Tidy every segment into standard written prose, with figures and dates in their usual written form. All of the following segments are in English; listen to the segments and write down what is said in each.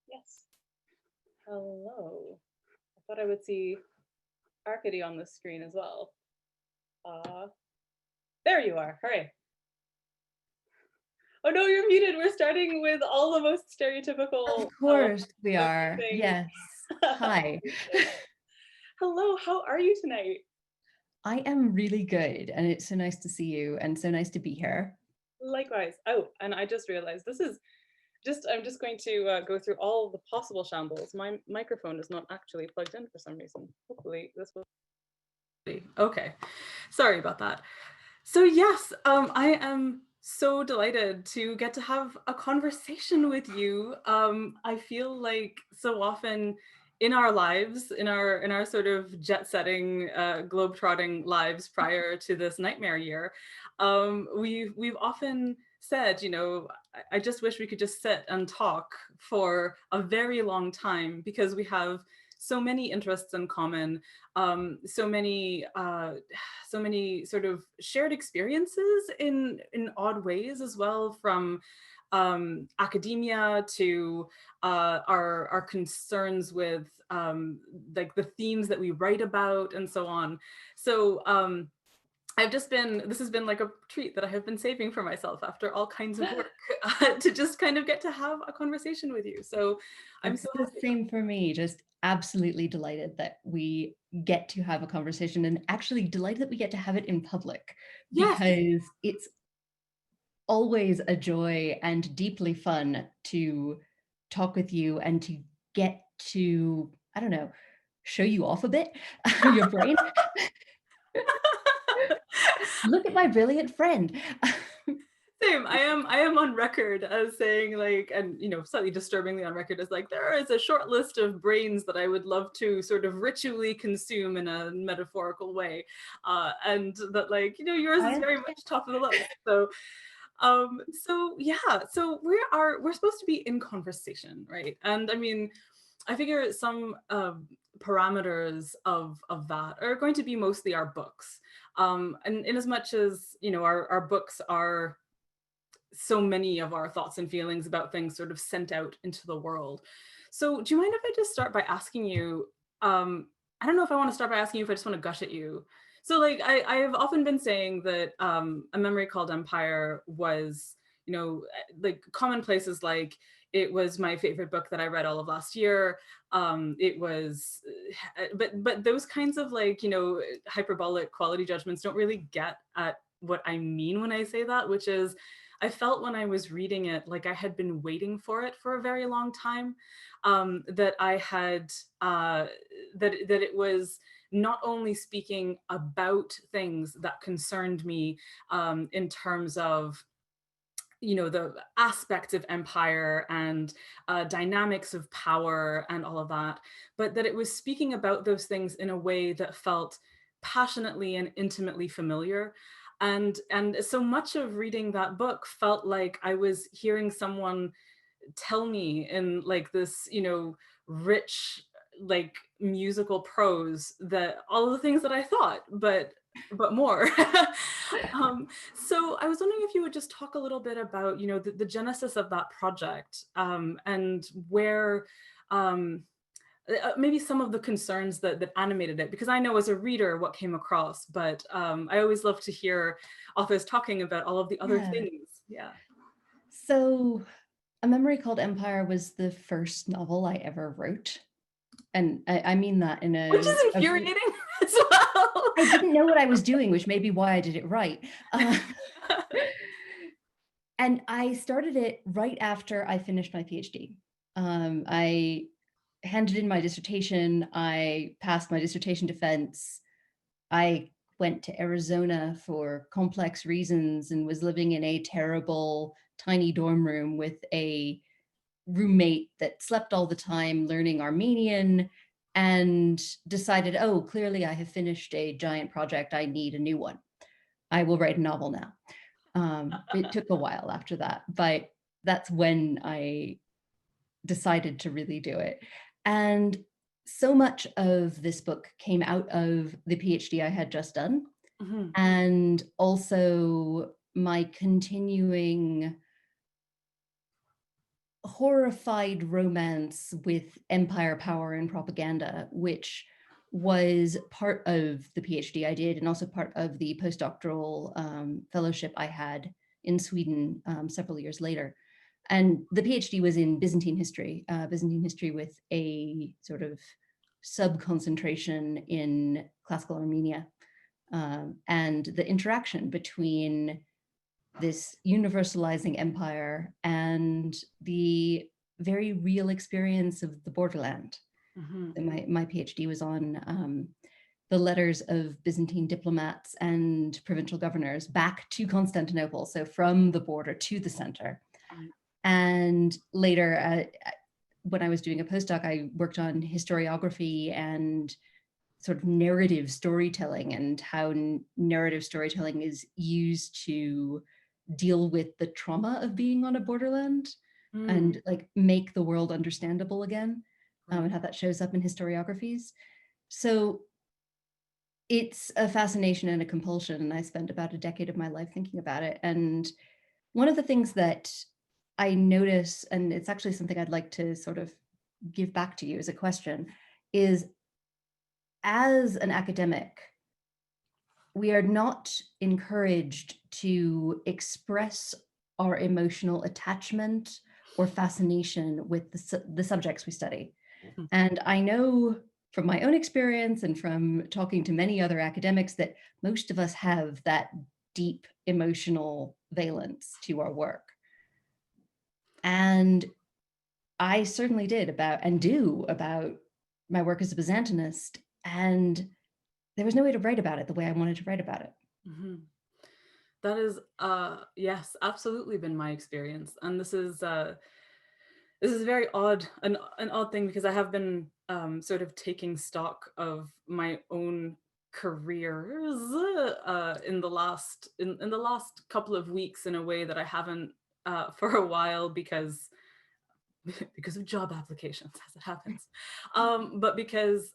Yes. Hello. I thought I would see Arkady on the screen as well. Uh, there you are. Hooray. Oh no, you're muted. We're starting with all the most stereotypical Of course we first are. things. Yes. Hi. Hello, how are you tonight? I am really good, and it's so nice to see you and so nice to be here. Likewise. Oh, and I just realized I'm just going to go through all the possible shambles. My microphone is not actually plugged in for some reason. Hopefully this will be okay. Sorry about that. So yes, I am so delighted to get to have a conversation with you. I feel like so often in our lives, in our sort of jet-setting, globe-trotting lives prior to this nightmare year, we've often said, I just wish we could just sit and talk for a very long time because we have so many interests in common, so many sort of shared experiences in odd ways as well, from academia to our concerns with like the themes that we write about and so on. So this has been like a treat that I have been saving for myself after all kinds of work to just kind of get to have a conversation with you. So I'm It's so the happy. same for me. Just absolutely delighted that we get to have a conversation, and actually delighted that we get to have it in public, Yes. because it's always a joy and deeply fun to talk with you and to get to, I don't know, show you off a bit, your brain. Look at my brilliant friend. Same. I am on record as saying, like, and slightly disturbingly on record as like, there is a short list of brains that I would love to sort of ritually consume in a metaphorical way. And that, like, yours I is very understand. much top of the list. So yeah, so we're supposed to be in conversation, right? And I mean, I figure some parameters of that are going to be mostly our books. And in as much as, our books are so many of our thoughts and feelings about things sort of sent out into the world. So do you mind if I just start by asking you, I don't know if I want to start by asking you if I just want to gush at you. So like I have often been saying that A Memory Called Empire was, like commonplaces like it was my favorite book that I read all of last year. It was, but those kinds of like, hyperbolic quality judgments don't really get at what I mean when I say that, which is I felt when I was reading it like I had been waiting for it for a very long time. That I had that it was not only speaking about things that concerned me in terms of the aspects of empire and dynamics of power and all of that, but that it was speaking about those things in a way that felt passionately and intimately familiar. And so much of reading that book felt like I was hearing someone tell me in like this, rich, like musical prose, that all of the things that I thought, but more. So I was wondering if you would just talk a little bit about, the genesis of that project, and where maybe some of the concerns that animated it, because I know as a reader what came across, but I always love to hear authors talking about all of the other Yeah. things. Yeah. So, A Memory Called Empire was the first novel I ever wrote. And I mean that in Which is a infuriating as well. I didn't know what I was doing, which may be why I did it right. And I started it right after I finished my PhD. I handed in my dissertation. I passed my dissertation defense. I went to Arizona for complex reasons and was living in a terrible, tiny dorm room with a roommate that slept all the time learning Armenian, and decided, oh, clearly I have finished a giant project. I need a new one. I will write a novel now. It took a while after that, but that's when I decided to really do it. And so much of this book came out of the PhD I had just done, Mhm. and also my continuing horrified romance with empire, power, and propaganda, which was part of the PhD I did and also part of the postdoctoral fellowship I had in Sweden several years later. And the PhD was in Byzantine history with a sort of sub-concentration in classical Armenia, and the interaction between this universalizing empire and the very real experience of the borderland. Mm-hmm. My PhD was on the letters of Byzantine diplomats and provincial governors back to Constantinople, so from the border to the center. Right. And later, when I was doing a postdoc, I worked on historiography and sort of narrative storytelling and how narrative storytelling is used to deal with the trauma of being on a borderland and like make the world understandable again, and how that shows up in historiographies. So it's a fascination and a compulsion, and I spent about a decade of my life thinking about it. And one of the things that I notice, and it's actually something I'd like to sort of give back to you as a question, is as an academic, we are not encouraged to express our emotional attachment or fascination with the subjects we study. And I know from my own experience and from talking to many other academics that most of us have that deep emotional valence to our work. And I certainly did about my work as a Byzantinist. And there was no way to write about it the way I wanted to write about it. Mm-hmm. That is, yes, absolutely been my experience. And this is very odd, an odd thing, because I have been sort of taking stock of my own careers in the last couple of weeks in a way that I haven't for a while, because of job applications, as it happens, but because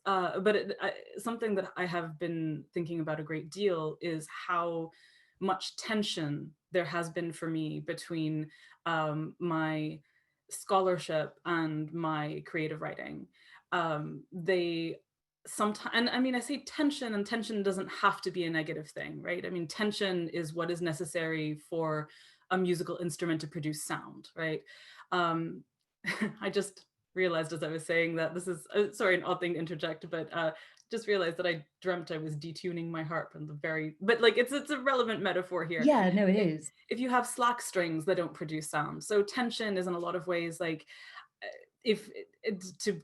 something that I have been thinking about a great deal is how much tension there has been for me between my scholarship and my creative writing. They sometimes, and I mean, I say tension, and tension doesn't have to be a negative thing, right? I mean, tension is what is necessary for a musical instrument to produce sound, right? I just realized as I was saying that this is, sorry, an odd thing to interject, but just realized that I dreamt I was detuning my harp, and but like it's a relevant metaphor here. Yeah, no, it is. If you have slack strings that don't produce sound, so tension is in a lot of ways like, if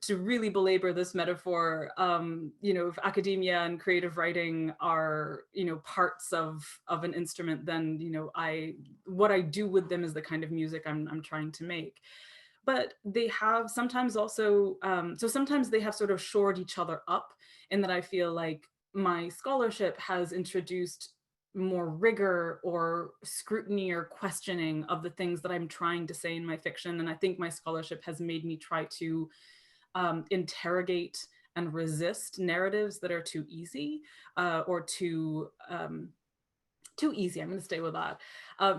to really belabor this metaphor, if academia and creative writing are, parts of an instrument, then, what I do with them is the kind of music I'm trying to make. But they have sometimes also, so sometimes they have sort of shored each other up, in that I feel like my scholarship has introduced more rigor or scrutiny or questioning of the things that I'm trying to say in my fiction. And I think my scholarship has made me try to interrogate and resist narratives that are too easy, or too easy. I'm going to stay with that.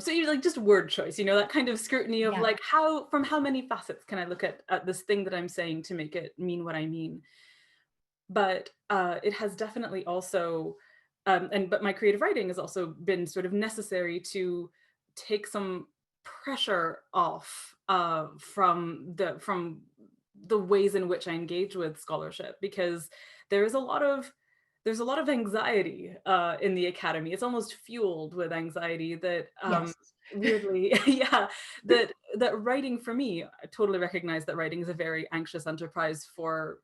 So you like just word choice, that kind of scrutiny of Yeah. like, from how many facets can I look at this thing that I'm saying to make it mean what I mean? But it has definitely also, but my creative writing has also been sort of necessary to take some pressure off from the ways in which I engage with scholarship, because there is a lot of there's a lot of anxiety in the academy. It's almost fueled with anxiety that, Yes. weirdly, yeah, that writing, for me, I totally recognize that writing is a very anxious enterprise for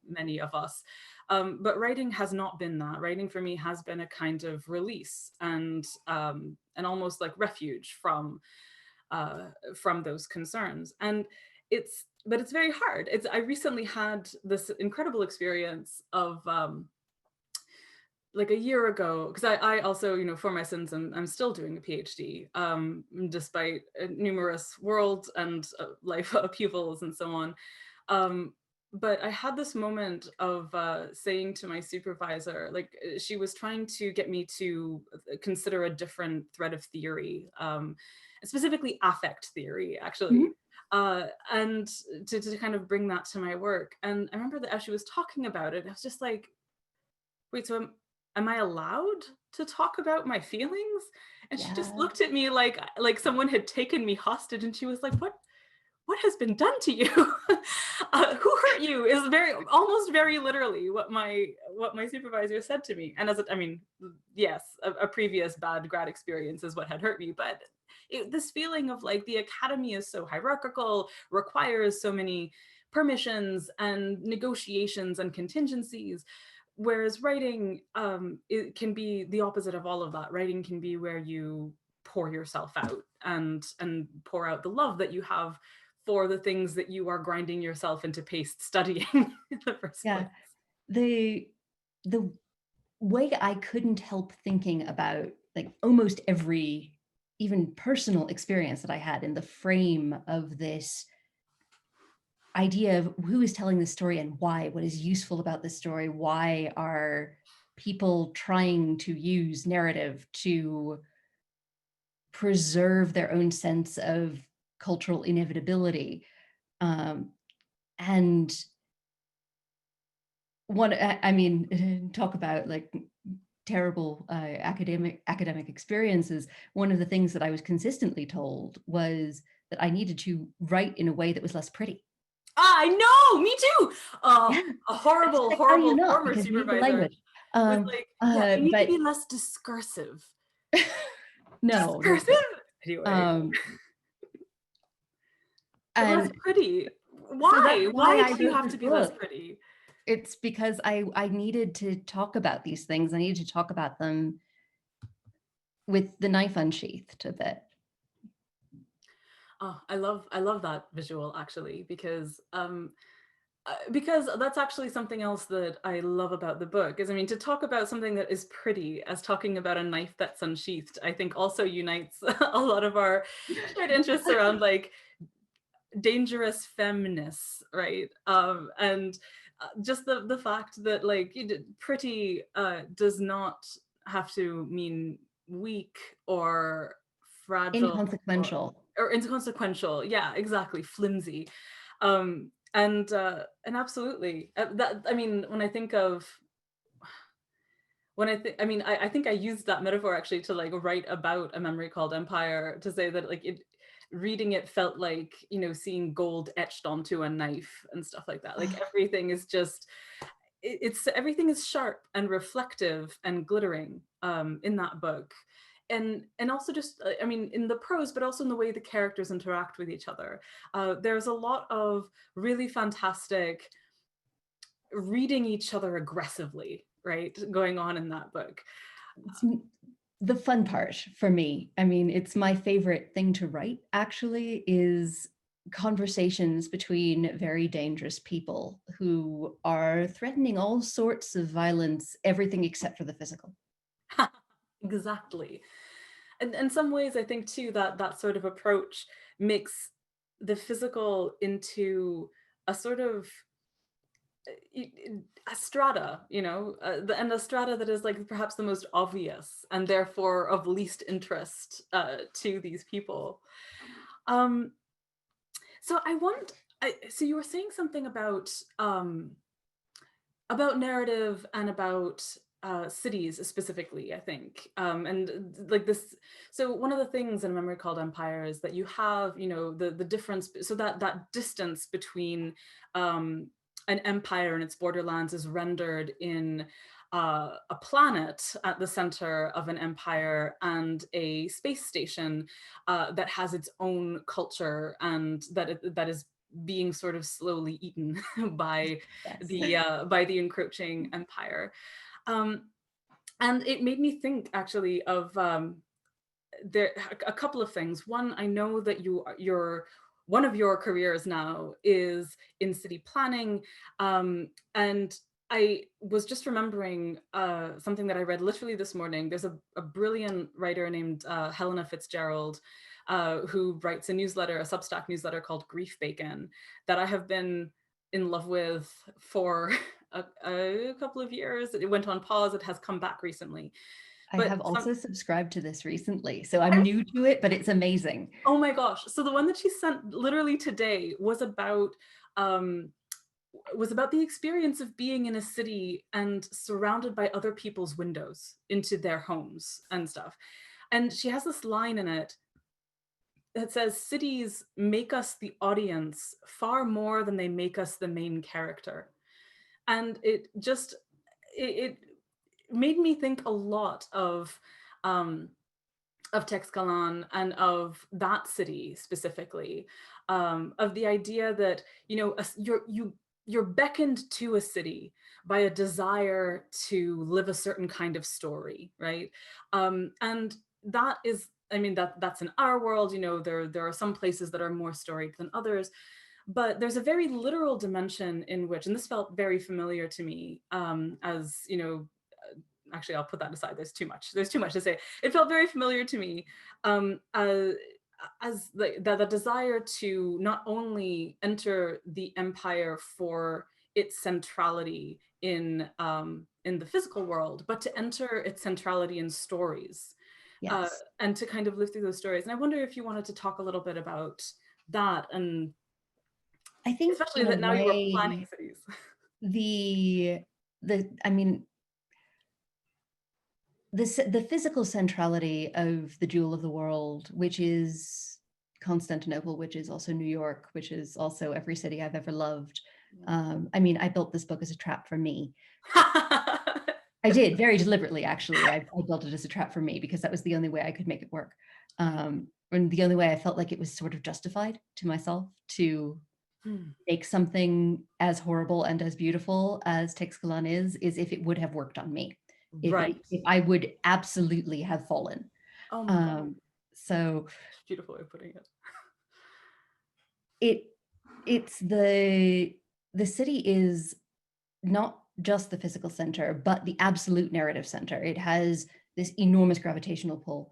many of us. But writing has not been that. Writing for me has been a kind of release, and almost like refuge from those concerns. And it's very hard. I recently had this incredible experience of, like a year ago, because I also, for my sins, I'm still doing a PhD, despite numerous world and life upheavals and so on. but I had this moment of saying to my supervisor, like she was trying to get me to consider a different thread of theory, specifically affect theory, actually. Mhm. And to kind of bring that to my work. And I remember that as she was talking about it, I was just like, wait, so am I allowed to talk about my feelings? And she just Yeah. looked at me like someone had taken me hostage, and she was like, what has been done to you? Who hurt you is almost very literally what my supervisor said to me. And I mean, yes, a previous bad grad experience is what had hurt me, but this feeling of like the academy is so hierarchical, requires so many permissions and negotiations and contingencies. Whereas writing, it can be the opposite of all of that. Writing can be where you pour yourself out and pour out the love that you have for the things that you are grinding yourself into paste studying in the first place. Yeah. The the way I couldn't help thinking about like almost every even personal experience that I had in the frame of this idea of who is telling this story and why, what is useful about this story, why are people trying to use narrative to preserve their own sense of cultural inevitability. Um, and I mean, talk about like terrible academic experiences. One of the things that I was consistently told was that I needed to write in a way that was less pretty. I know, me too. Yeah, A and it's horrible, like, how do you horrible not? former Because you need the supervisor language. was like, yeah, you need to But be less discursive. no, no, Discursive? no. Anyway, Um, less and pretty. so that's Why? why Why I do you wrote have this to be less book. pretty? It's because I needed to talk about these things. I needed to talk about them with the knife unsheathed a bit. Oh, I love that visual actually because that's actually something else that I love about the book is, I mean, to talk about something that is pretty as talking about a knife that's unsheathed, I think also unites a lot of our shared interests around like dangerous feminists, right? And just the fact that like pretty does not have to mean weak or fragile Inconsequential. or inconsequential. Yeah, exactly, flimsy. And absolutely that, I mean, I mean, I think I used that metaphor actually to like write about A Memory Called Empire, to say that like reading it felt like, you know, seeing gold etched onto a knife and stuff like that. Like everything is just, it's everything is sharp and reflective and glittering in that book. And also just, I mean, in the prose, but also in the way the characters interact with each other. There's a lot of really fantastic reading each other aggressively, right, going on in that book. It's the fun part for me. I mean, it's my favorite thing to write actually is conversations between very dangerous people who are threatening all sorts of violence, everything except for the physical. Exactly. And in some ways, I think too that that sort of approach makes the physical into a sort of a strata, you know, and a strata that is like perhaps the most obvious and therefore of least interest to these people. Um, so so you were saying something about narrative and about cities specifically, I think, like this. So one of the things in A Memory Called Empire is that you have, you know, the difference. So that distance between an empire and its borderlands is rendered in a planet at the center of an empire and a space station that has its own culture and that is being sort of slowly eaten Yes. by the encroaching empire. Um, and it made me think actually of there a couple of things. One, I know that you're one of your careers now is in city planning, and I was just remembering something that I read literally this morning. There's a brilliant writer named Helena Fitzgerald who writes a Substack newsletter called Grief Bacon, that I have been in love with for a couple of years. It went on pause. It has come back recently. I But have also subscribed to this recently, so I'm new to it, but it's amazing. oh my gosh. So the one that she sent literally today was about the experience of being in a city and surrounded by other people's windows into their homes and stuff. And she has this line in it that says, cities make us the audience far more than they make us the main character. And it made me think a lot of Texkalan and of that city specifically, of the idea that, you know, you're beckoned to a city by a desire to live a certain kind of story, right? And that is, I mean, that's in our world, you know, there are some places that are more storied than others, but there's a very literal dimension in which, and this felt very familiar to me, as, you know, actually I'll put that aside. There's too much to say. It felt very familiar to me, as the desire to not only enter the empire for its centrality in the physical world, but to enter its centrality in stories, Yes. and to kind of live through those stories. And I wonder if you wanted to talk a little bit about that, and I think especially in a that now you are planning way, cities. the I mean, the physical centrality of the jewel of the world, which is Constantinople, which is also New York, which is also every city I've ever loved. I mean, I built this book as a trap for me. I did, very deliberately, actually. I built it as a trap for me because that was the only way I could make it work. And the only way I felt like it was sort of justified to myself to make something as horrible and as beautiful as Texkalan is if it would have worked on me. Right. If I would absolutely have fallen. Oh my God. So Beautiful way of putting it. it's the city is not just the physical center, but the absolute narrative center. It has this enormous gravitational pull.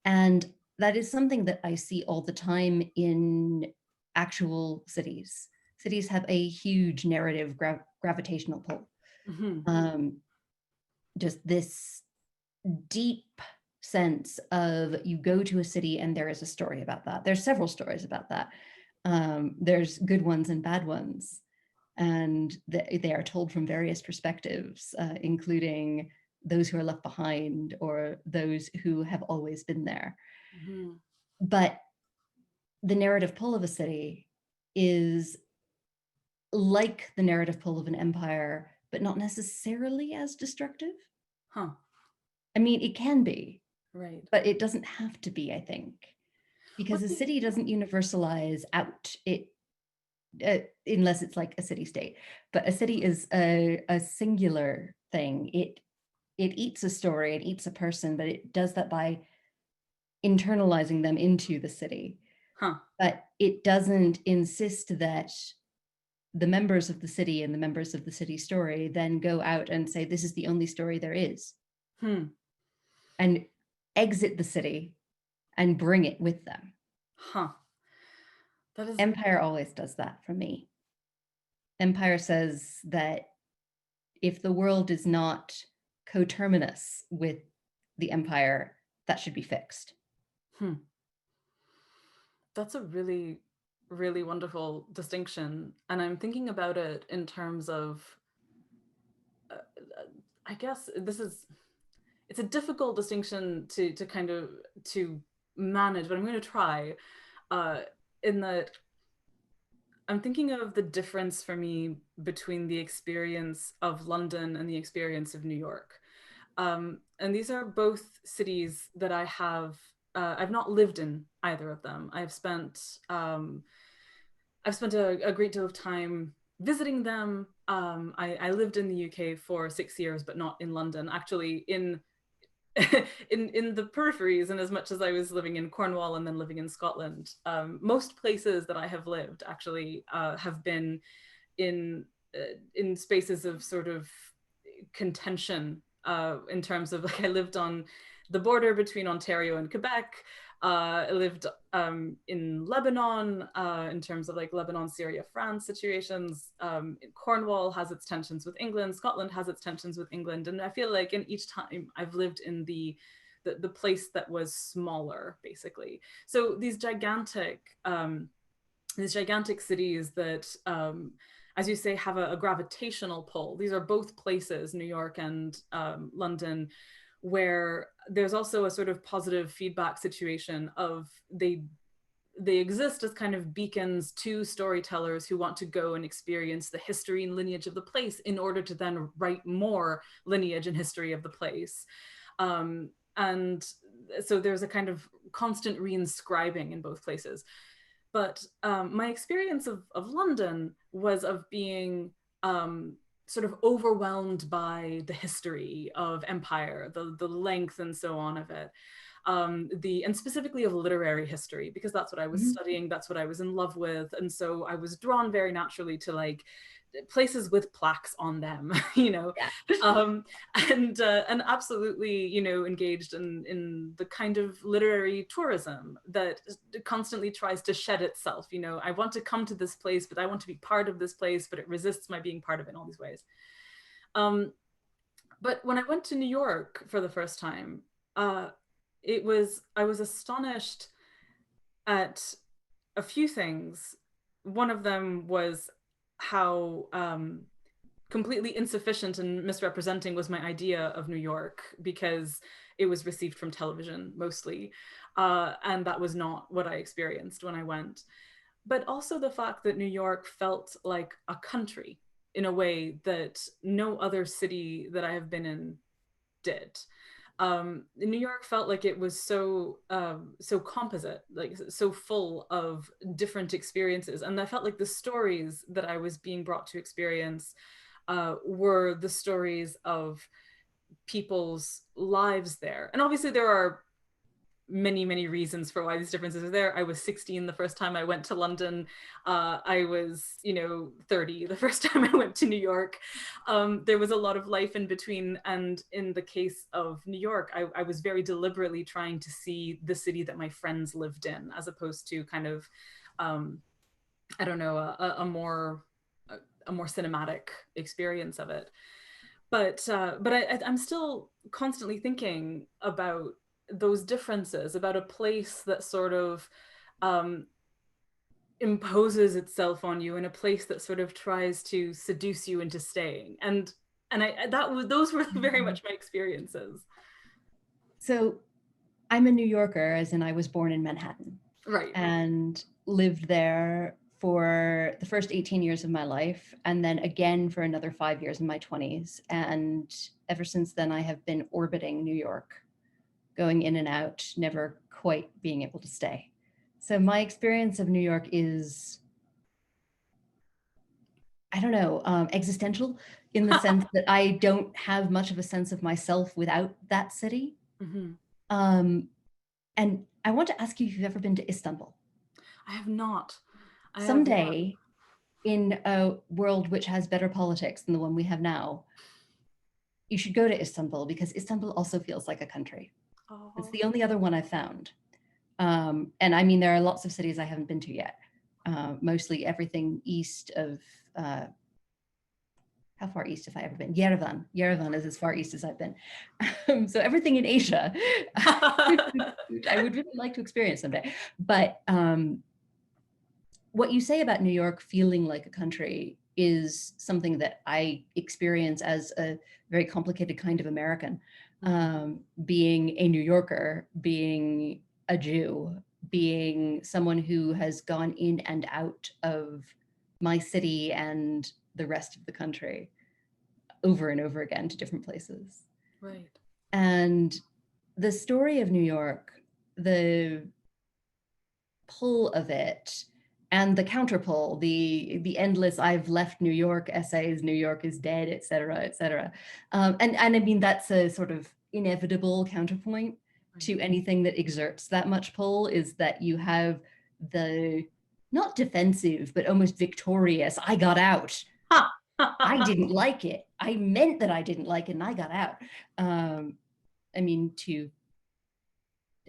And that is something that I see all the time in actual cities. Cities have a huge narrative gravitational pull. Just this deep sense of you go to a city and there is a story about that. There's several stories about that. There's good ones and bad ones. And they are told from various perspectives, including those who are left behind or those who have always been there. But the narrative pull of a city is like the narrative pull of an empire, but not necessarily as destructive. I mean, it can be, right, but it doesn't have to be, I think, because a city doesn't universalize out. Unless it's like a city state, but a city is a singular thing. It eats a story, it eats a person, but it does that by internalizing them into the city. But it doesn't insist that the members of the city and the members of the city story then go out and say, this is the only story there is. And exit the city and bring it with them. That is... Empire always does that for me. Empire says that if the world is not coterminous with the empire, that should be fixed. That's a really, really wonderful distinction. And I'm thinking about it in terms of, I guess it's a difficult distinction to kind of to manage, but I'm going to try, in that I'm thinking of the difference for me between the experience of London and the experience of New York. And these are both cities that I've not lived in either of them. I've spent a great deal of time visiting them. I lived in the UK for 6 years, but not in London. Actually, in in the peripheries, and as much as I was living in Cornwall and then living in Scotland, most places that I have lived actually have been in spaces of sort of contention, in terms of, like, I lived on the border between Ontario and Quebec. I lived in Lebanon, in terms of like Lebanon, Syria, France situations. Cornwall has its tensions with England. Scotland has its tensions with England. And I feel like in each time I've lived in the place that was smaller, basically. So these gigantic cities that, as you say, have a gravitational pull. These are both places, New York and London, where there's also a sort of positive feedback situation of they exist as kind of beacons to storytellers who want to go and experience the history and lineage of the place in order to then write more lineage and history of the place. And so there's a kind of constant reinscribing in both places. But my experience of London was of being sort of overwhelmed by the history of empire, the length and so on of it, and specifically of literary history, because that's what I was studying, that's what I was in love with, and so I was drawn very naturally to like places with plaques on them, you know, Yeah. and absolutely, you know, engaged in the kind of literary tourism that constantly tries to shed itself. You know, I want to come to this place, but I want to be part of this place, but it resists my being part of it in all these ways. But when I went to New York for the first time, I was astonished at a few things. One of them was how completely insufficient and misrepresenting was my idea of New York, because it was received from television mostly. And that was not what I experienced when I went. But also the fact that New York felt like a country in a way that no other city that I have been in did. New York felt like it was so composite, like so full of different experiences, and I felt like the stories that I was being brought to experience were the stories of people's lives there. And obviously there are many reasons for why these differences are there. I was 16 the first time I went to London. I was, you know, 30 the first time I went to New York. There was a lot of life in between, and in the case of New York, I was very deliberately trying to see the city that my friends lived in, as opposed to kind of I don't know, a more cinematic experience of it. But I'm still constantly thinking about those differences, about a place that sort of imposes itself on you, and a place that sort of tries to seduce you into staying. And those were very much my experiences. So I'm a New Yorker, as in I was born in Manhattan. Right. And lived there for the first 18 years of my life, and then again for another 5 years in my 20s. And ever since then, I have been orbiting New York, going in and out, never quite being able to stay. So my experience of New York is, I don't know, existential, in the sense that I don't have much of a sense of myself without that city. Mm-hmm. And I want to ask you if you've ever been to Istanbul. I have not. I have not. Someday, in a world which has better politics than the one we have now, you should go to Istanbul, because Istanbul also feels like a country. It's Oh. the only other one I've found. And I mean, there are lots of cities I haven't been to yet. Mostly everything east of, how far east have I ever been? Yerevan. Yerevan is as far east as I've been. So everything in Asia, I would really like to experience someday. But what you say about New York feeling like a country is something that I experience as a very complicated kind of American. Being a New Yorker, being a Jew, being someone who has gone in and out of my city and the rest of the country over and over again to different places. Right. And the story of New York, the pull of it, and the counterpull, the endless "I've left New York" essays, "New York is dead," et cetera, et cetera. And I mean, that's a sort of inevitable counterpoint to anything that exerts that much pull, is that you have the not defensive, but almost victorious, "I got out. I didn't like it. I meant that I didn't like it, and I got out." I mean, to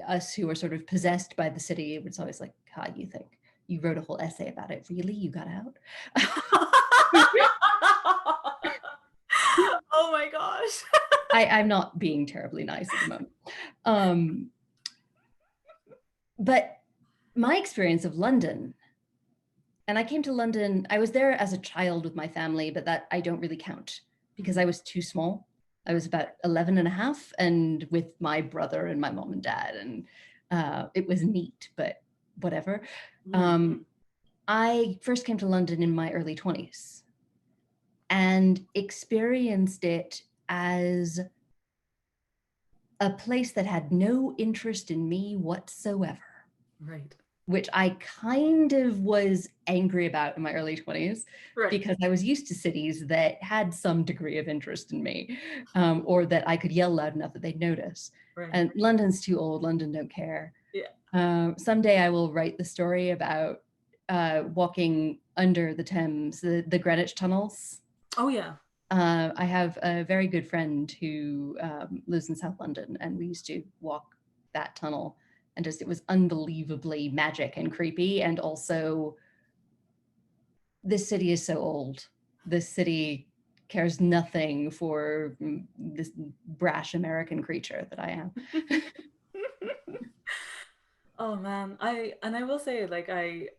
us who are sort of possessed by the city, it's always like, God, you think you wrote a whole essay about it. Really? You got out? Oh my gosh. I'm not being terribly nice at the moment. But my experience of London, and I came to London, I was there as a child with my family, but that I don't really count because I was too small. I was about 11 and a half and with my brother and my mom and dad, and it was neat, but whatever. I first came to London in my early 20s and experienced it as a place that had no interest in me whatsoever. Right. Which I kind of was angry about in my early 20s, Right. because I was used to cities that had some degree of interest in me, or that I could yell loud enough that they'd notice. Right. And London's too old. London don't care. Yeah. Someday I will write the story about walking under the Thames, the Greenwich tunnels. Oh yeah. I have a very good friend who lives in South London, and we used to walk that tunnel, and just it was unbelievably magic and creepy. And also, this city is so old. This city cares nothing for this brash American creature that I am. Oh man, I will say like I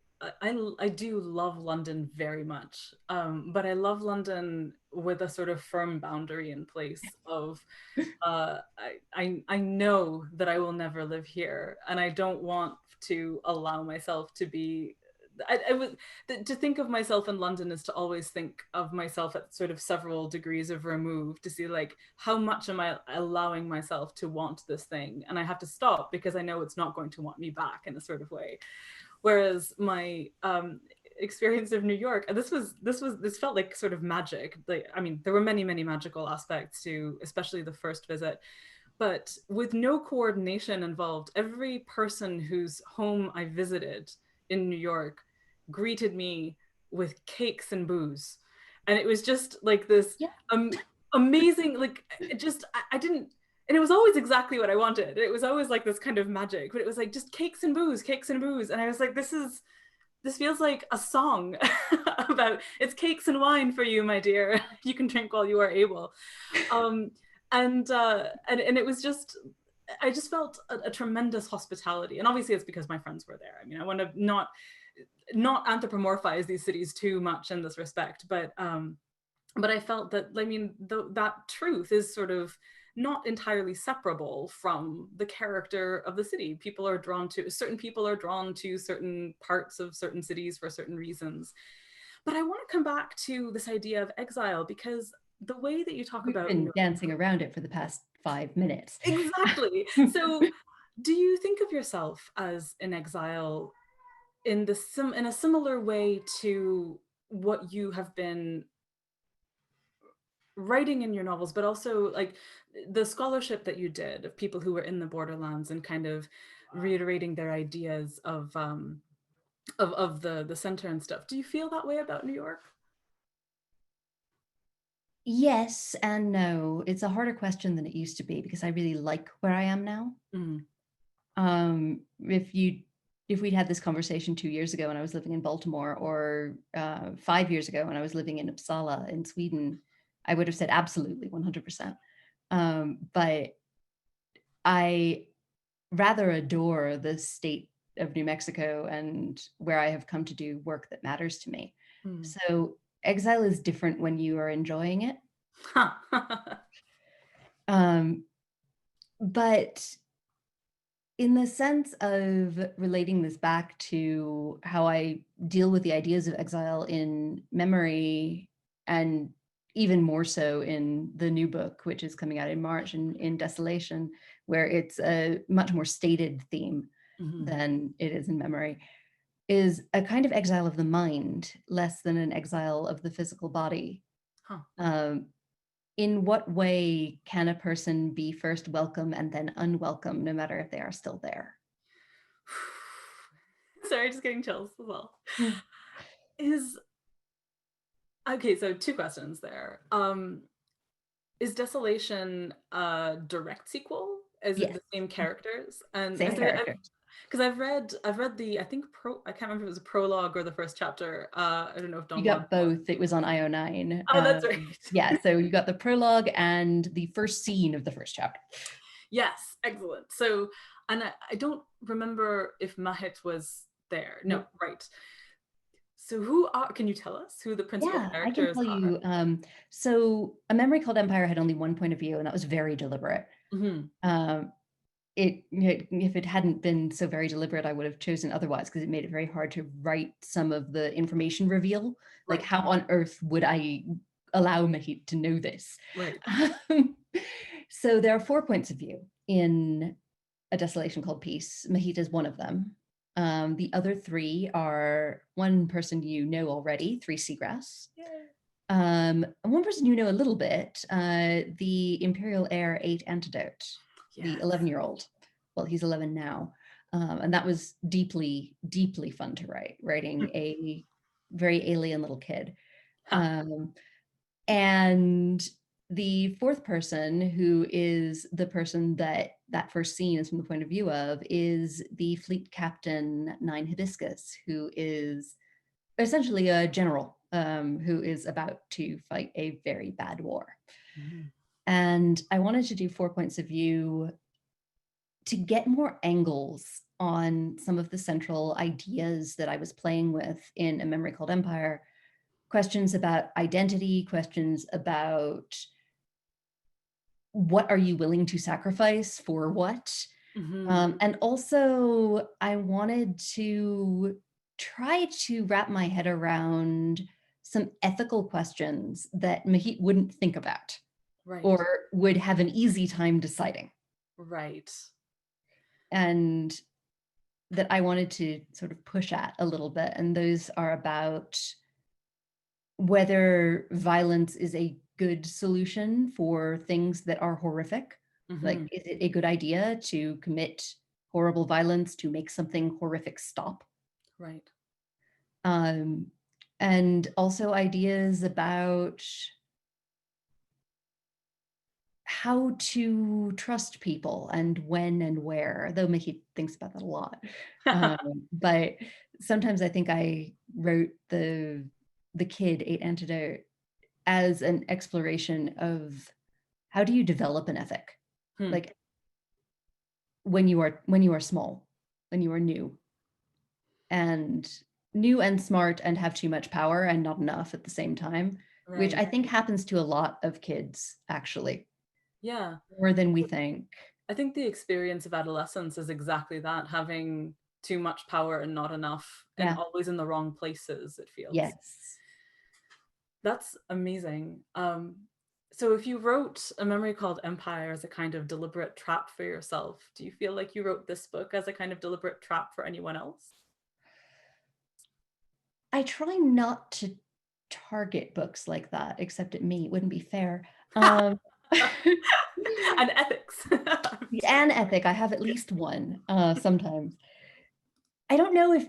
do love London very much. But I love London with a sort of firm boundary in place of I know that I will never live here, and I don't want to allow myself to be I would to think of myself in London is to always think of myself at sort of several degrees of remove to see like how much am I allowing myself to want this thing, and I have to stop because I know it's not going to want me back in a sort of way. Whereas my experience of New York, and this felt like sort of magic. Like I mean, there were many magical aspects to especially the first visit, but with no coordination involved. Every person whose home I visited in New York greeted me with cakes and booze. And it was just like this Yeah. amazing, like, I didn't, and it was always exactly what I wanted. It was always like this kind of magic, but it was like just cakes and booze, cakes and booze. And I was like, this feels like a song about it's cakes and wine for you, my dear. You can drink while you are able. Um, and it was just I just felt a tremendous hospitality, and obviously it's because my friends were there. I mean, I want to not anthropomorphize these cities too much in this respect, but I felt that I mean that truth is sort of not entirely separable from the character of the city. Certain people are drawn to certain parts of certain cities for certain reasons. But I want to come back to this idea of exile because the way that you talk We've about been dancing around it for the past 5 minutes. exactly. So, do you think of yourself as an exile in in a similar way to what you have been writing in your novels, but also like the scholarship that you did of people who were in the borderlands and kind of reiterating their ideas of the center and stuff? Do you feel that way about New York? Yes and no. It's a harder question than it used to be because I really like where I am now. Mm. If we'd had this conversation 2 years ago when I was living in Baltimore, or 5 years ago when I was living in Uppsala in Sweden, I would have said absolutely 100%. But I rather adore the state of New Mexico and where I have come to do work that matters to me. Mm. So exile is different when you are enjoying it. But in the sense of relating this back to how I deal with the ideas of exile in memory, and even more so in the new book, which is coming out in March, in Desolation, where it's a much more stated theme Mhm. than it is in memory, is a kind of exile of the mind, less than an exile of the physical body. Huh. Um, in what way can a person be first welcome and then unwelcome, no matter if they are still there? Sorry, just getting chills as well. Mm. Is okay, so two questions there. Is Desolation a direct sequel? Is it Yes, the same characters? And same is there, characters. because I've read the, I think I can't remember if it was a prologue or the first chapter. I don't know if You Don Juan. got both. It was on IO9. Oh, that's right. Yeah, so you got the prologue and the first scene of the first chapter. Yes, excellent. So, and I don't remember if Mahit was there. No, Nope. right. So can you tell us who the principal Yeah, I can characters tell are? you. So A Memory Called Empire had only one point of view, and that was very deliberate. Hmm. Um, if it hadn't been so very deliberate, I would have chosen otherwise because it made it very hard to write some of the information reveal. Like, Right, how on earth would I allow Mahit to know this? right. Um, so there are 4 points of view in A Desolation Called Peace. Mahit is one of them. The other 3 are one person you know already, 3 Seagrass. Yay. And one person you know a little bit, the Imperial Heir 8 Antidote, the Yes. 11-year-old. Well, he's 11 now. And that was deeply, deeply fun to write, writing a very alien little kid. And the 4th person, who is the person that first scene is from the point of view of, is the fleet captain 9 Hibiscus, who is essentially a general who is about to fight a very bad war. Mhm. And I wanted to do 4 points of view to get more angles on some of the central ideas that I was playing with in A Memory Called Empire. Questions about identity, questions about what are you willing to sacrifice for what? Mhm. And also, I wanted to try to wrap my head around some ethical questions that Mahit wouldn't think about Right, or would have an easy time deciding, right. and that I wanted to sort of push at a little bit. And those are about whether violence is a good solution for things that are horrific. Like, Mhm. is it a good idea to commit horrible violence to make something horrific stop? Right. Um, and also ideas about how to trust people and when and where, though Mickey thinks about that a lot. But sometimes I think I wrote the kid 8 Antidote as an exploration of how do you develop an ethic? Hmm. Like, when you are small, when you are new and smart and have too much power and not enough at the same time, which Right. I think happens to a lot of kids, actually, Yeah. more than we think. I think the experience of adolescence is exactly that, having too much power and not enough, and Yeah. always in the wrong places, it feels. Yes. That's amazing. So if you wrote A Memory Called Empire as a kind of deliberate trap for yourself, do you feel like you wrote this book as a kind of deliberate trap for anyone else? I try not to target books like that, except at me. It wouldn't be fair. Um, And ethics. and ethic. I have at least one sometimes. I don't know if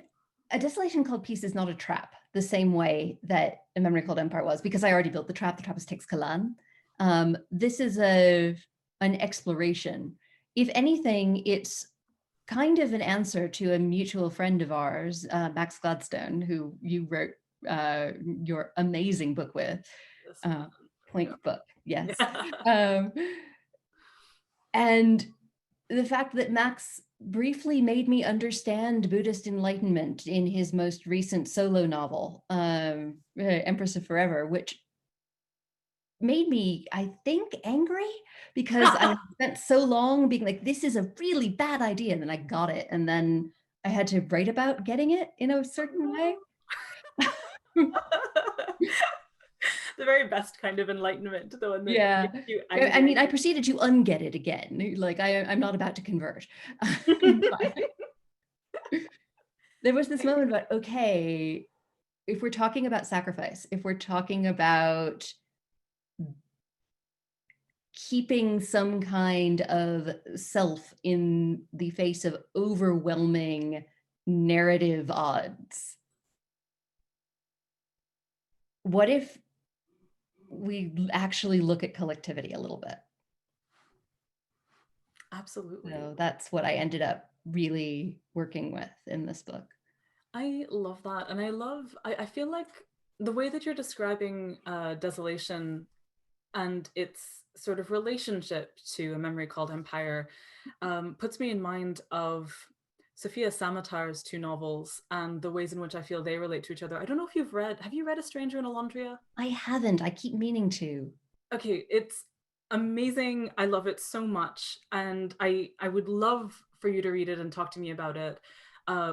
A Desolation Called Peace is not a trap the same way that A Memory Called Empire was, because I already built the trap. The trap is Tix Kalan. This is an exploration. If anything, it's kind of an answer to a mutual friend of ours, Max Gladstone, who you wrote your amazing book with, This man. Yeah. Point Book, yes. Yeah. Um, and the fact that Max briefly made me understand Buddhist enlightenment in his most recent solo novel, Empress of Forever, which made me, I think, angry because I spent so long being like, this is a really bad idea. And then I got it. And then I had to write about getting it in a certain way. The very best kind of enlightenment, the one that Yeah. makes you I mean, angry. I proceeded to unget it again. Like, I'm not about to convert. But there was this moment about, okay, if we're talking about sacrifice, if we're talking about keeping some kind of self in the face of overwhelming narrative odds, what if we actually look at collectivity a little bit? Absolutely. So that's what I ended up really working with in this book. I love that. And I feel like the way that you're describing Desolation and its sort of relationship to A Memory Called Empire puts me in mind of Sofia Samatar's two novels and the ways in which I feel they relate to each other. I don't know if have you read A Stranger in Alondria? I haven't. I keep meaning to. Okay, it's amazing. I love it so much. And I would love for you to read it and talk to me about it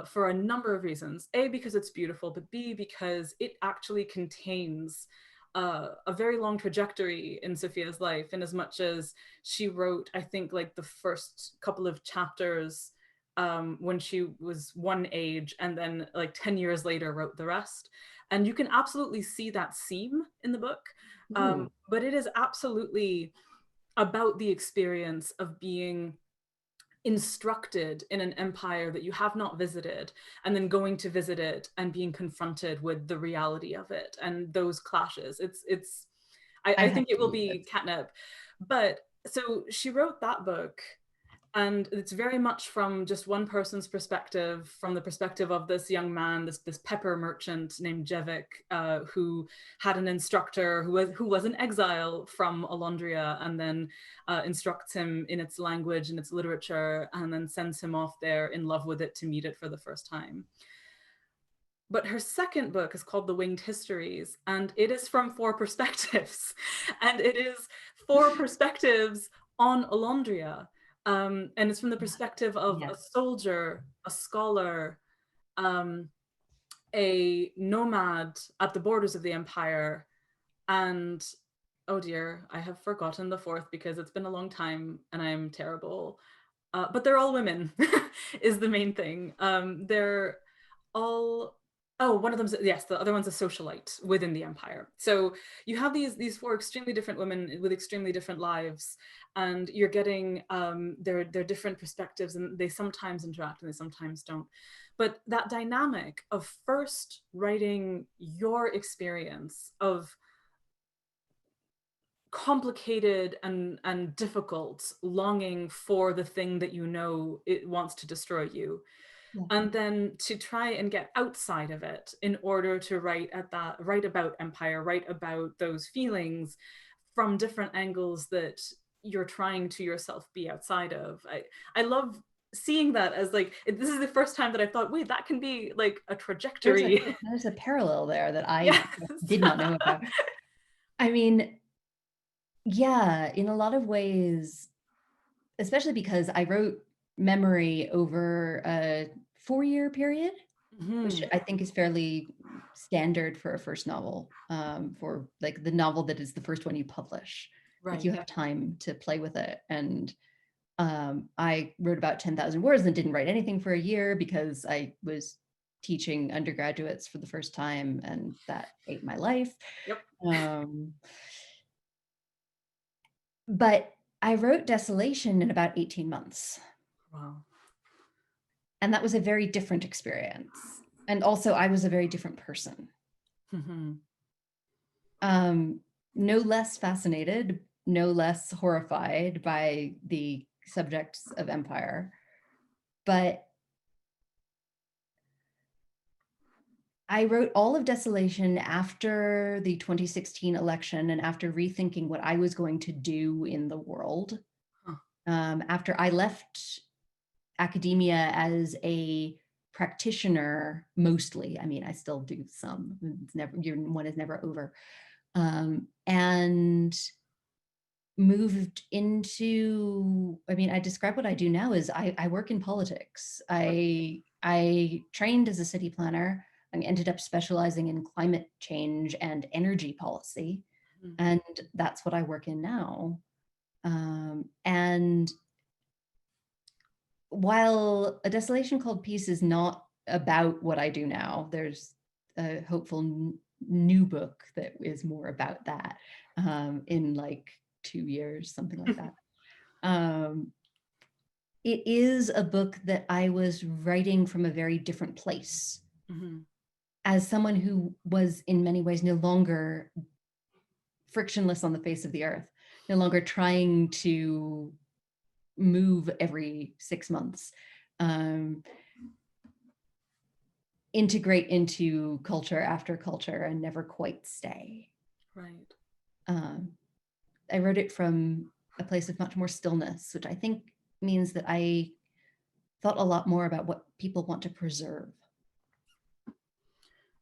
for a number of reasons. A, because it's beautiful, but B, because it actually contains a very long trajectory in Sophia's life, in as much as she wrote, I think, like the first couple of chapters when she was one age, and then like 10 years later wrote the rest. And you can absolutely see that seam in the book. Ooh. But it is absolutely about the experience of being instructed in an empire that you have not visited, and then going to visit it and being confronted with the reality of it and those clashes. I I have think it to will read be this. catnip. But so she wrote that book, and it's very much from just one person's perspective, from the perspective of this young man, this pepper merchant named Jevik, who had an instructor who was in exile from Alondria, and then instructs him in its language and its literature, and then sends him off there in love with it to meet it for the first time. But her second book is called The Winged Histories, and it is from four perspectives. And it is four perspectives on Alondria. And it's from the perspective of a Yes. soldier, a scholar, um, a nomad at the borders of the empire, and oh dear, I have forgotten the fourth because it's been a long time and I'm terrible. But they're all women, is the main thing. They're all oh, one of them's, yes, the other one's a socialite within the empire. So you have these four extremely different women with extremely different lives, and you're getting their different perspectives, and they sometimes interact and they sometimes don't. But that dynamic of first writing your experience of complicated and difficult longing for the thing that you know it wants to destroy you, Yeah. and then to try and get outside of it in order to write about empire, write about those feelings from different angles that you're trying to yourself be outside of. I love seeing that as like, this is the first time that I thought, wait, that can be like a trajectory. There's a parallel there that I Yes. did not know about. I mean, yeah, in a lot of ways, especially because I wrote Memory over a 4-year period, which Mhm. I think is fairly standard for a first novel, for like the novel that is the first one you publish. Like Right. you have time to play with it. And I wrote about 10,000 words and didn't write anything for a year because I was teaching undergraduates for the first time, and that ate my life. Yep. Um, but I wrote Desolation in about 18 months. Wow. And that was a very different experience. And also, I was a very different person. Mhm. Um, no less fascinated, no less horrified by the subjects of empire. But I wrote all of Desolation after the 2016 election and after rethinking what I was going to do in the world. Huh. After I left academia as a practitioner, mostly. I mean, I still do some. It's never, one is never over. And moved into, I mean, I describe what I do now as I work in politics. I trained as a city planner. I ended up specializing in climate change and energy policy. Mhm. And that's what I work in now. And while A Desolation Called Peace is not about what I do now, there's a hopeful new book that is more about that in like 2 years, something like that. Um, it is a book that I was writing from a very different place. Mhm. As someone who was in many ways no longer frictionless on the face of the earth, no longer trying to move every 6 months, integrate into culture after culture and never quite stay. Right. I wrote it from a place of much more stillness, which I think means that I thought a lot more about what people want to preserve.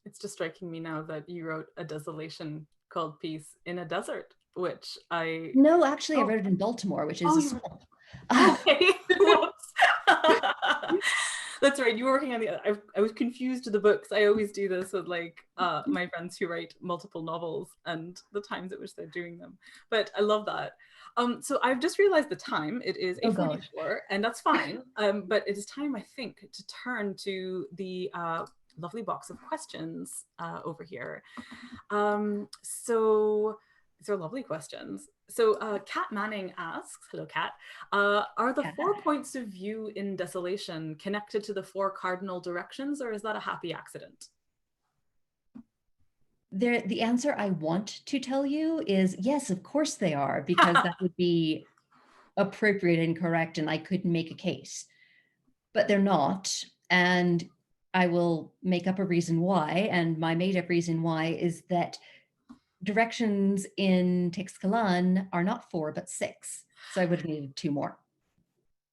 It's just striking me now that you wrote A Desolation Called Peace in a desert, which I... No, actually, I Oh, wrote it in Baltimore, which is oh, a you... swamp. Okay. Whoops. That's right. You were working on the... I was confused to the books. I always do this with like my friends who write multiple novels and the times at which they're doing them. But I love that. So I've just realized the time. It is Oh gosh. 8:44, and that's fine. But it is time, I think, to turn to the lovely box of questions over here. So these are lovely questions. So Kat Manning asks, hello Kat, are the 4 points of view in Desolation connected to the 4 cardinal directions, or is that a happy accident? The answer I want to tell you is yes, of course they are, because that would be appropriate and correct, and I could make a case. But they're not, and I will make up a reason why, and my made-up reason why is that directions in Teixcalan are not 4, but 6. So I would have needed 2 more.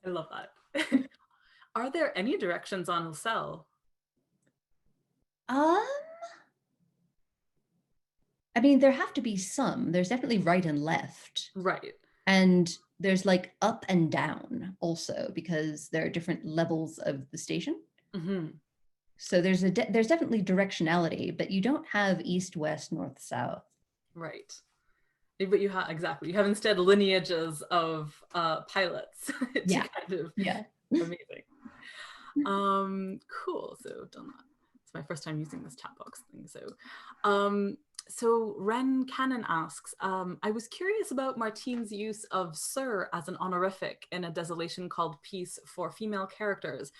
I love that. Are there any directions on Ucel? I mean, there have to be some. There's definitely right and left. Right. And there's like up and down also, because there are different levels of the station. Mm-hmm. So there's definitely directionality, but you don't have east, west, north, south. Right. But you have, exactly, you have instead lineages of pilots to kind of... Amazing. Cool. So done that. It's my first time using this chat box thing. So Ren Cannon asks, I was curious about Martine's use of Sir as an honorific in A Desolation Called Peace for female characters.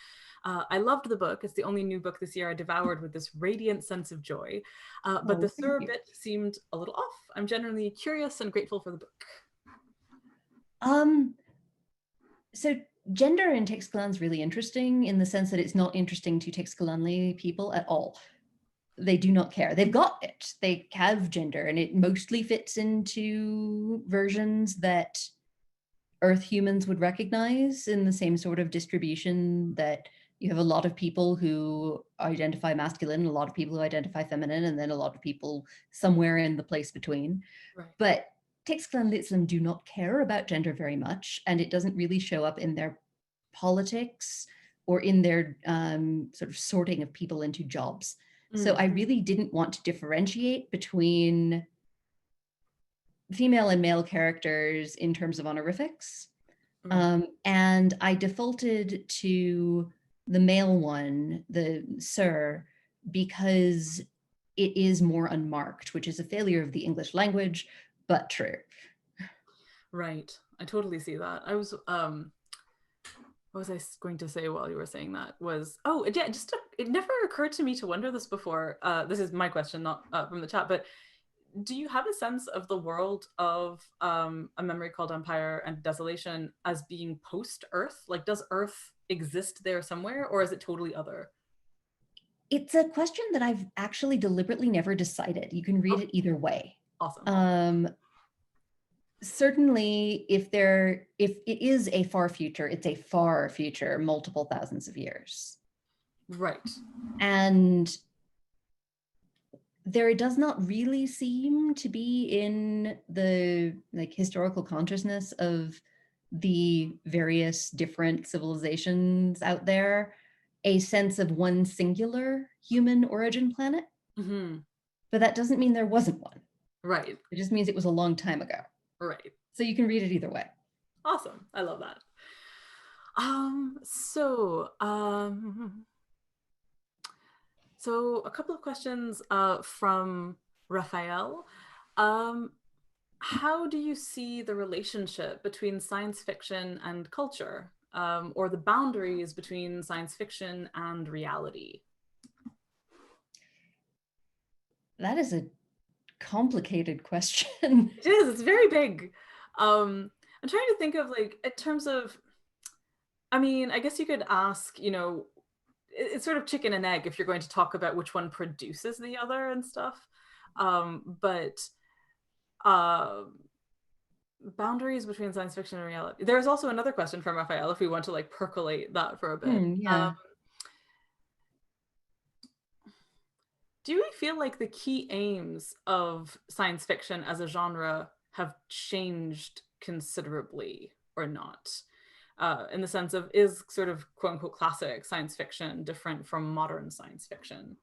I loved the book. It's the only new book this year I devoured with this radiant sense of joy. But the Sir bit seemed a little off. I'm genuinely curious and grateful for the book. So gender in Teixcalan is really interesting in the sense that it's not interesting to Teixcalanli people at all. They do not care. They've got it. They have gender, and it mostly fits into versions that Earth humans would recognize in the same sort of distribution that you have a lot of people who identify masculine, a lot of people who identify feminine, and then a lot of people somewhere in the place between. Right. But Teixcalanlism do not care about gender very much, and it doesn't really show up in their politics or in their sort of sorting of people into jobs. So I really didn't want to differentiate between female and male characters in terms of honorifics. And I defaulted to the male one, the Sir, because it is more unmarked, which is a failure of the English language, but true. Right. I totally see that. I was, what was I going to say while you were saying that was, oh, yeah, just, it never occurred to me to wonder this before. This is my question, not from the chat, but do you have a sense of the world of A Memory Called Empire and Desolation as being post-Earth? Like, does Earth exist there somewhere, or is it totally other? It's a question that I've actually deliberately never decided. You can read it either way. Awesome. Certainly, if it is a far future, it's a far future, multiple thousands of years. Right. And there does not really seem to be in the like historical consciousness of the various different civilizations out there a sense of one singular human origin planet. But that doesn't mean there wasn't one. Right. It just means it was a long time ago. Right. So you can read it either way. Awesome. I love that. So a couple of questions from Raphael. How do you see the relationship between science fiction and culture, or the boundaries between science fiction and reality? That is a complicated question. It is. It's very big. I'm trying to think of like in terms of I mean, I guess you could ask, it's sort of chicken and egg if you're going to talk about which one produces the other and stuff. But uh, boundaries between science fiction and reality. There's also another question from Raphael if we want to like percolate that for a bit. Yeah. Do you feel like the key aims of science fiction as a genre have changed considerably or not? In the sense of, is sort of quote unquote classic science fiction different from modern science fiction?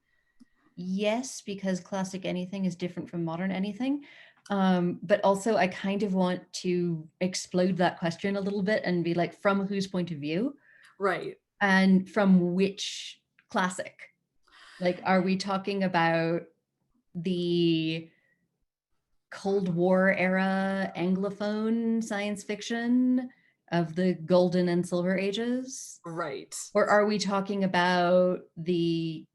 Yes, because classic anything is different from modern anything. But also I kind of want to explode that question a little bit and be like, from whose point of view? Right. And from which classic? Like, are we talking about the Cold War era Anglophone science fiction of the golden and silver ages? Right. Or are we talking about the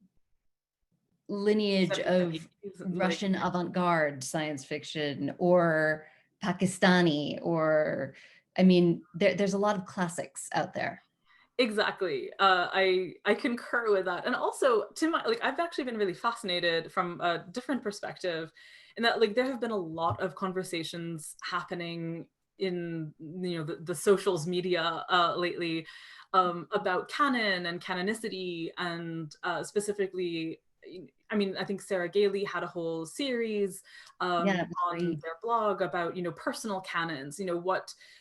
lineage of Like, Russian avant-garde science fiction or Pakistani, or I mean, there's a lot of classics out there. exactly. I concur with that. And also to my like I've actually been really fascinated from a different perspective in that like there have been a lot of conversations happening in the socials media lately about canon and canonicity and specifically I mean, I think Sarah Gailey had a whole series Yeah, it was on great. their blog about, personal canons,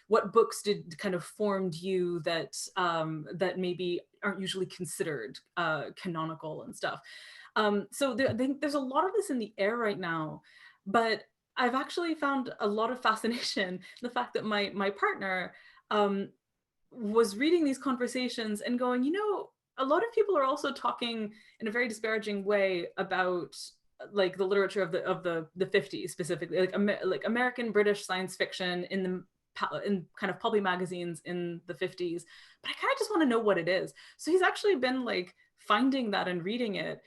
what books did kind of formed you that that maybe aren't usually considered canonical and stuff. So I think there's a lot of this in the air right now, but I've actually found a lot of fascination in the fact that my partner um, was reading these conversations and going, a lot of people are also talking in a very disparaging way about like the literature of the 50s specifically, like American British science fiction in kind of pulpy magazines in the 50s. But I kind of just want to know what it is. So he's actually been like finding that and reading it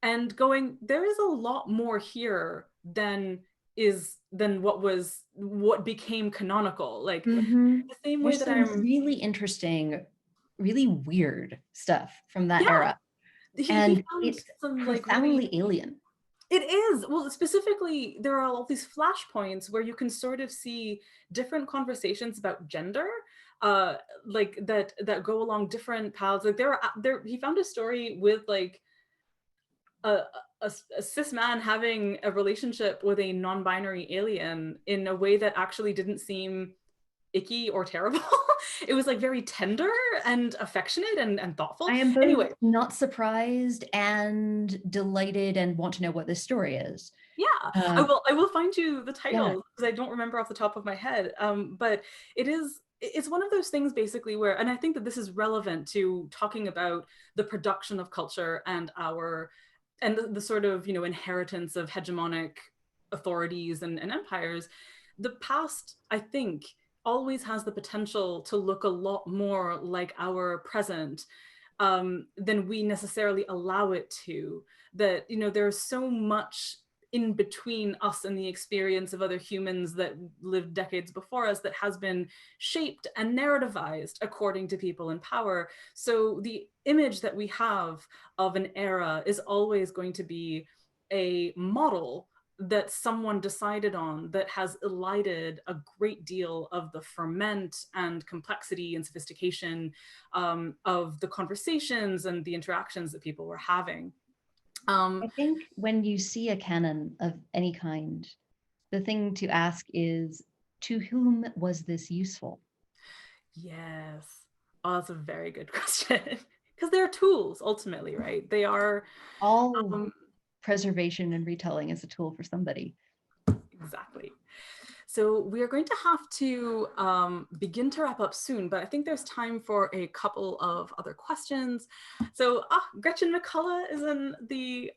and going, there is a lot more here than what became canonical. Like Mm-hmm. the same way There's that some I'm really interesting, really weird stuff from that yeah, era, he and found it's some like really profoundly alien. it is well specifically there are all these flashpoints where you can sort of see different conversations about gender uh like that go along different paths. Like there he found a story with like a, a cis man having a relationship with a non-binary alien in a way that actually didn't seem icky or terrible. It was like very tender and affectionate and thoughtful. I am both Anyway, not surprised and delighted and want to know what this story is. yeah, Um, I will find you the yeah, title because I don't remember off the top of my head. But it's one of those things basically where, and I think that this is relevant to talking about the production of culture and the sort of inheritance of hegemonic authorities and empires. The past, I think, always has the potential to look a lot more like our present than we necessarily allow it to. That there's so much in between us and the experience of other humans that lived decades before us that has been shaped and narrativized according to people in power. So the image that we have of an era is always going to be a model that someone decided on that has elided a great deal of the ferment and complexity and sophistication of the conversations and the interactions that people were having. I think when you see a canon of any kind, the thing to ask is, to whom was this useful? Yes. Oh, that's a very good question. Because they're tools ultimately, right? They are All um, preservation and retelling is a tool for somebody. exactly. So we are going to have to begin to wrap up soon, but I think there's time for a couple of other questions. So Gretchen McCullough is in the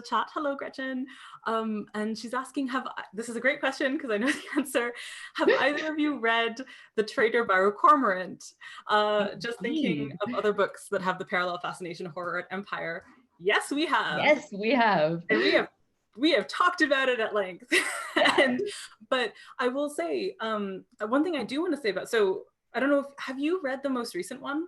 chat. Hello, Gretchen. And she's asking, this is a great question because I know the answer. Have either of you read The Traitor by Cormorant? Just thinking Indeed. of other books that have the parallel fascination, horror, and empire. Yes, we have. Yes, we have. And we have talked about it at length. Yeah. But I will say one thing I do want to say about, so I don't know if have you read the most recent one?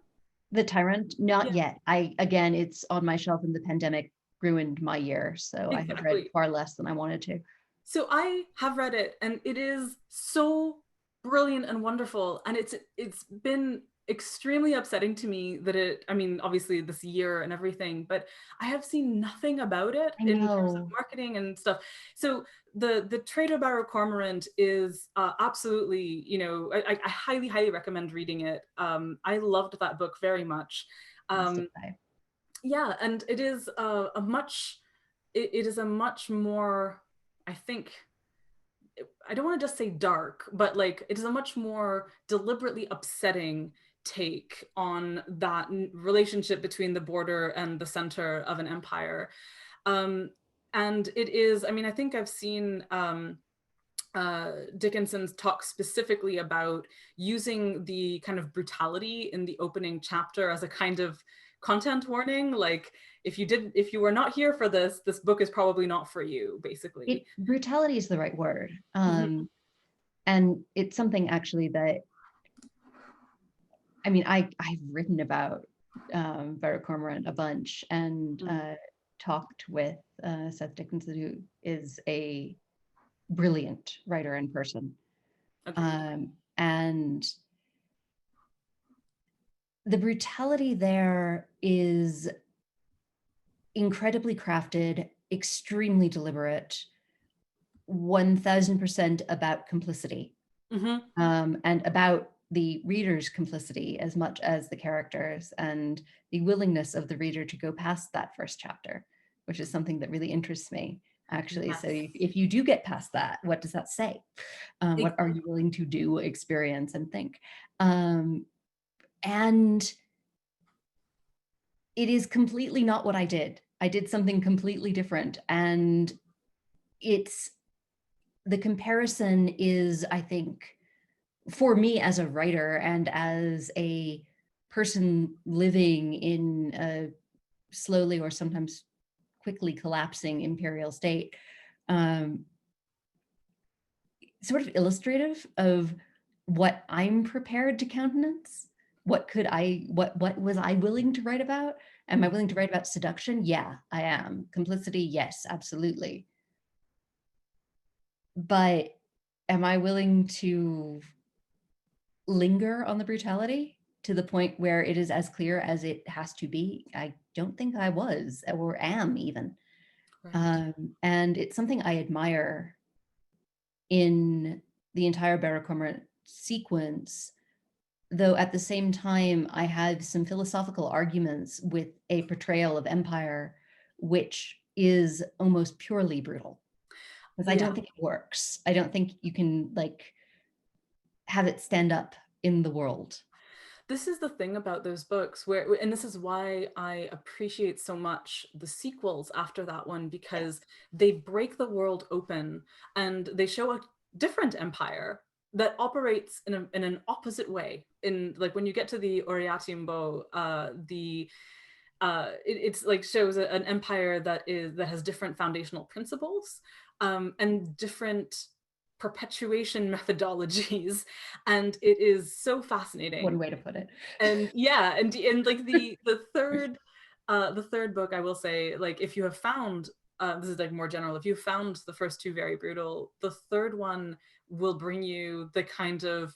The Tyrant, not Yeah, yet. Again, it's on my shelf and the pandemic ruined my year. So I have read exactly. far less than I wanted to. So I have read it, and it is so brilliant and wonderful. And it's been extremely upsetting to me that I mean, obviously this year and everything, but I have seen nothing about it I in terms of know. marketing and stuff. So the Trader Barrow Cormorant is absolutely, you know, I highly, highly recommend reading it. I loved that book very much. As did Um, I. yeah, and it is a much, it is a much more, I think, I don't want to just say dark, but like it is a much more deliberately upsetting take on that relationship between the border and the center of an empire. Um, and it is, I mean, I think I've seen Dickinson's talk specifically about using the kind of brutality in the opening chapter as a kind of content warning. Like, if you were not here for this, this book is probably not for you, basically. Brutality is the right word. Mhm. And it's something actually that, I mean, I've written about Vera Cormorant a bunch and talked with Seth Dickinson, who is a brilliant writer in person. Agreed. And the brutality there is incredibly crafted, extremely deliberate, 1000% about complicity, Mm-hmm. and about the reader's complicity as much as the characters, and the willingness of the reader to go past that first chapter, which is something that really interests me, actually. So Yes. if you do get past that, what does that say? What are Exactly. you willing to do, experience, and think? And it is completely not what I did. I did something completely different. And it's the comparison is, I think, for me as a writer and as a person living in a slowly or sometimes quickly collapsing imperial state, um, sort of illustrative of what I'm prepared to countenance. What was I willing to write about? Am I willing to write about seduction? Yeah, I am. Complicity? Yes, absolutely. But am I willing to linger on the brutality to the point where it is as clear as it has to be? I don't think I was or am even. Right. And it's something I admire in the entire Barracomer sequence, though at the same time, I had some philosophical arguments with a portrayal of empire, which is almost purely brutal. Because I Yeah. don't think it works. I don't think you can like have it stand up in the world. This is the thing about those books and this is why I appreciate so much the sequels after that one, Yeah. because they break the world open and they show a different empire that operates in an opposite way. In like when you get to the Oriatimbo, it's like shows an empire that has different foundational principles, and different perpetuation methodologies, and it is so One fascinating. way to put it. And yeah, and like the third book, I will say, like if you have found this is like more general, if you found the first two very brutal, the third one will bring you the kind of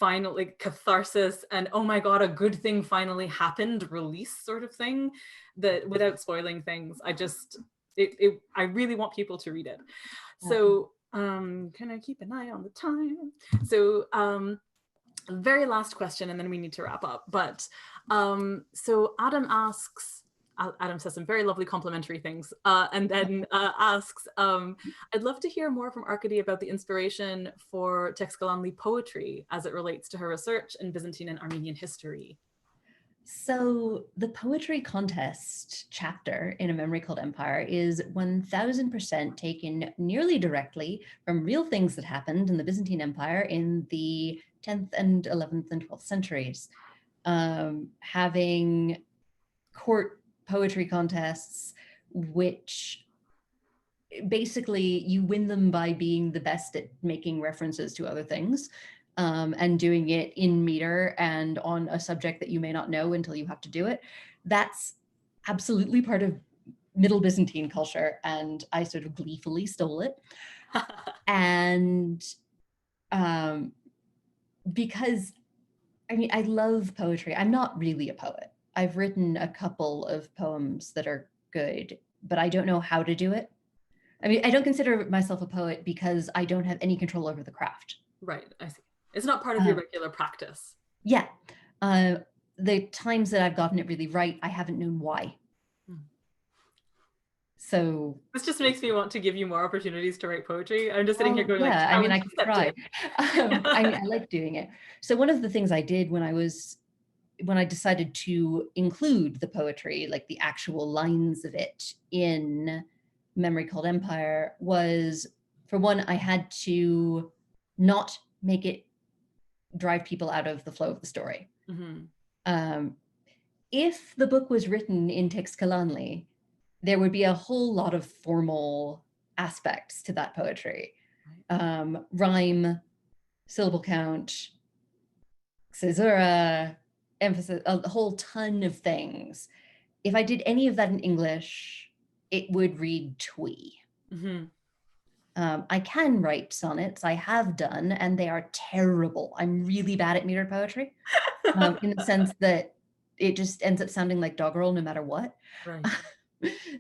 final like catharsis and oh my god, a good thing finally happened release sort of thing, that without spoiling things, I really want people to read it. So can I keep an eye on the time? So very last question and then we need to wrap up. But so Adam asks, Adam says some very lovely complimentary things, and then asks, I'd love to hear more from Arkady about the inspiration for Texkalanli poetry as it relates to her research in Byzantine and Armenian history. So the poetry contest chapter in A Memory Called Empire is 1000% taken nearly directly from real things that happened in the Byzantine Empire in the 10th and 11th and 12th centuries. Having court poetry contests, which basically you win them by being the best at making references to other things. and doing it in meter and on a subject that you may not know until you have to do it. That's absolutely part of Middle Byzantine culture, and I sort of gleefully stole it. And because, I mean, I love poetry. I'm not really a poet. I've written a couple of poems that are good, but I don't know how to do it. I mean, I don't consider myself a poet because I don't have any control over the craft. Right, I see. It's not part of your regular practice. Yeah. The times that I've gotten it really right, I haven't known why. So this just makes me want to give you more opportunities to write poetry. I'm just sitting here going, yeah, like, I mean, I could try. I mean, I like doing it. So one of the things I did when I decided to include the poetry, like the actual lines of it in Memory Called Empire, was, for one, I had to not make it drive people out of the flow of the story. If the book was written in Text Kalanli, there would be a whole lot of formal aspects to that poetry. Rhyme, syllable count, caesura, emphasis, a whole ton of things. If I did any of that in English, it would read twee. I can write sonnets, I have done, and they are terrible. I'm really bad at meter poetry, in the sense that it just ends up sounding like doggerel no matter what. Right.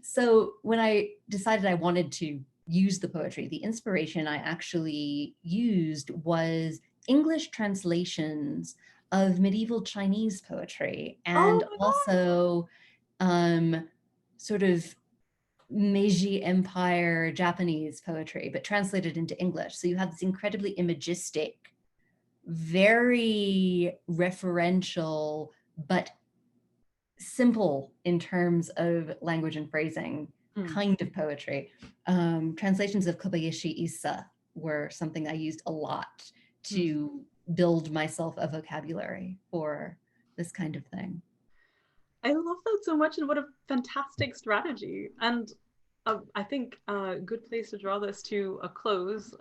So when I decided I wanted to use the poetry, the inspiration I actually used was English translations of medieval Chinese poetry, and also sort of Meiji Empire Japanese poetry, but translated into English. So you have this incredibly imagistic, very referential, but simple in terms of language and phrasing kind of poetry. Translations of Kobayashi Issa were something I used a lot to build myself a vocabulary for this kind of thing. I love that so much, and what a fantastic strategy. And I think a good place to draw this to a close.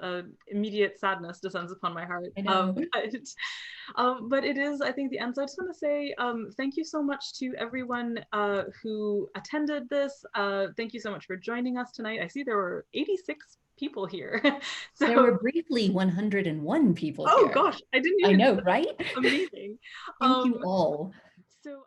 Immediate sadness descends upon my heart. I know. But it is, I think, the end. So I just want to say thank you so much to everyone who attended this. Thank you so much for joining us tonight. I see there were 86 people here. So, there were briefly 101 people here. Oh gosh, I didn't even. I know, right? Amazing. Thank you all. So